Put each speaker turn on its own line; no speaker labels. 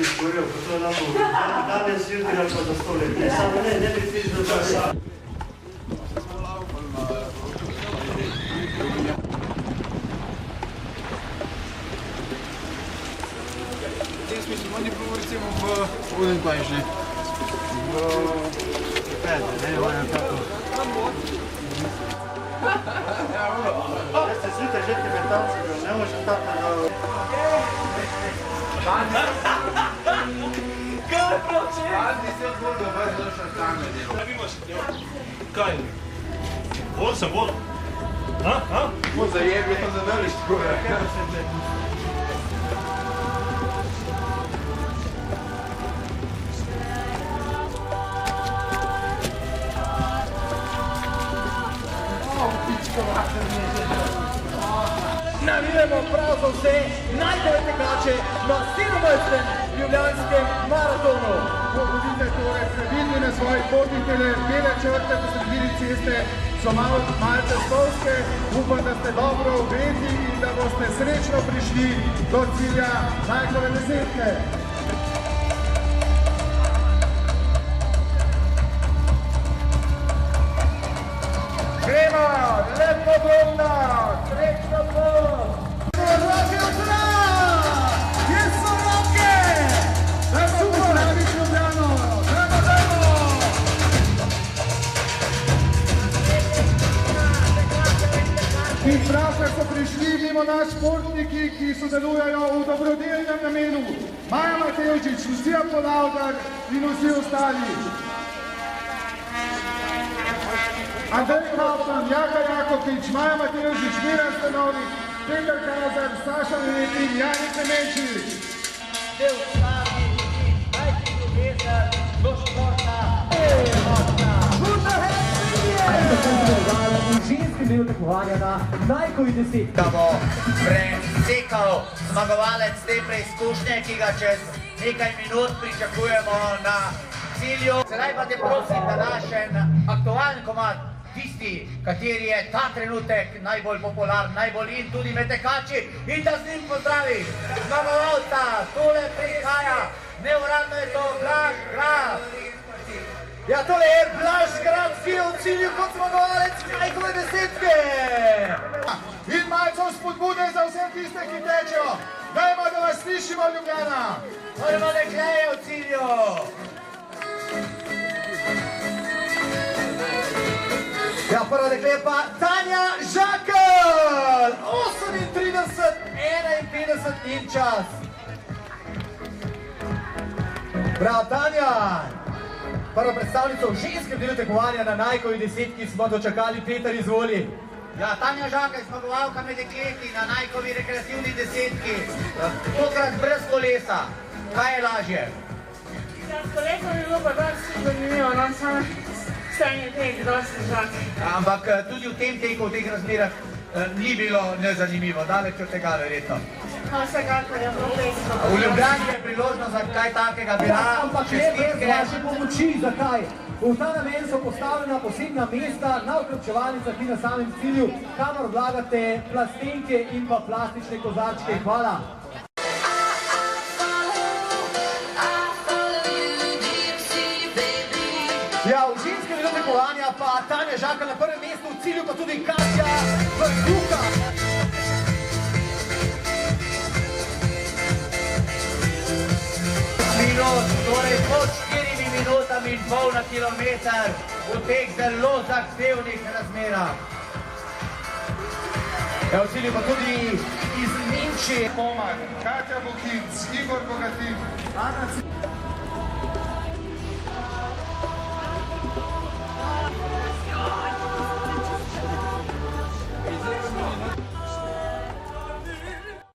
bi skorijo, pa to nam bo danes jutri ali pa za 100 let. Ne, samo ne bi prišli do časa.
V tem smislu, oni bilo recimo v Udenpajš, ne? V Pede, ne, vajem tako.
Jaz se zjutraj že tibetanci, ne možeš tako da...
Kaj proče?
Pazdi se bolj, da vas došel tam na delo.
Kaj imaš? Kaj? Bolj sem bolj. Ha?
Bolj zajebi, to zadrliš tvoje.
Navijemo prav za vse najbolj tekače na 17. ljubljanskem maratonu.
Bodite torej previdni na svojih potnikele, bele črte po sredini ceste so malce spolske. Upam, da ste dobro ogreti in da boste srečno prišli do cilja Nikeove desetke. Gremo, lepo bolno, srečno pot! Roke od zrak! Kje so roke? Dajmo pozdraviti Ljubljano! Dajmo! In pravkar so prišli mimo naš športniki, ki sodelujejo v dobrodelnem namenu. Maja Matevčič, Lucija Podavdar in vsi ostali. Andrej Kaufman, Jaka Jakopič, Maja Matevžič, Miran Stanovnik, Peter Kazar, Saša Letin, Jani Klemenčič.
Del stavi, najti ljubezen do športa. Ženski del tekmovanja na Nikeovi desetki.
Da bo presekal zmagovalec te preizkušnje, ki ga čez nekaj minut pričakujemo na cilju. Sedaj pa te prosim, da daš en aktualen komad, tisti, kateri je ta trenutek najbolj popularen, najbolj in tudi med tekači, in da z njim pozdraviš zmagovalca, tole prihaja, neuradno je to Blaž Graf. Ja, tole je Blaž Graf, ki je v cilju kot zmagovalec Nikeove desetke.
In malce spodbude za vse tiste, ki tečejo. Dajmo, da vas slišimo, Ljubljana.
Prvo dekle je v cilju. Ja, prvo dekle je pa Tanja Žakelj, 38-51 in čas. Prav, Tanja. Prvo predstavnico v ženskem delu tekmovanja na Nikeovi desetki smo dočakali. Peter, izvoli. Ja, Tanja Žakelj, zmagovalka med dekleti na Nikeovi rekreativni desetki. Tokrat brez kolesa. Kaj je lažje?
Ja, s kolesom je bilo pa dosti zanimivo, no, samo stanje tek, dosti žak.
Ampak tudi v tem teku, v teh razmerah, ni bilo nezanimivo, daleč od tega verjetno.
No, vsekakor je bilo pesko.
V Ljubljani je priložnost za kaj takega bila.
Ampak ne brez vaše pomoči, zakaj? V ta namen so postavljena posebna mesta na vključevalnicah in na samem cilju, kamor vlagate plastenke in pa plastične kozarčke. Hvala. Ja, v ženskem delu tekmovanja pa Tanja Žakelj na prvem mestu, v cilju pa tudi Katja Vrhuka.
Torej pod 4 minutami in pol na kilometer v teh zelo zahtevnih razmerah. Ja, v cilju pa tudi iz Nemčije.
Pomag, Katja Bukinc, Igor Bogatin, Ana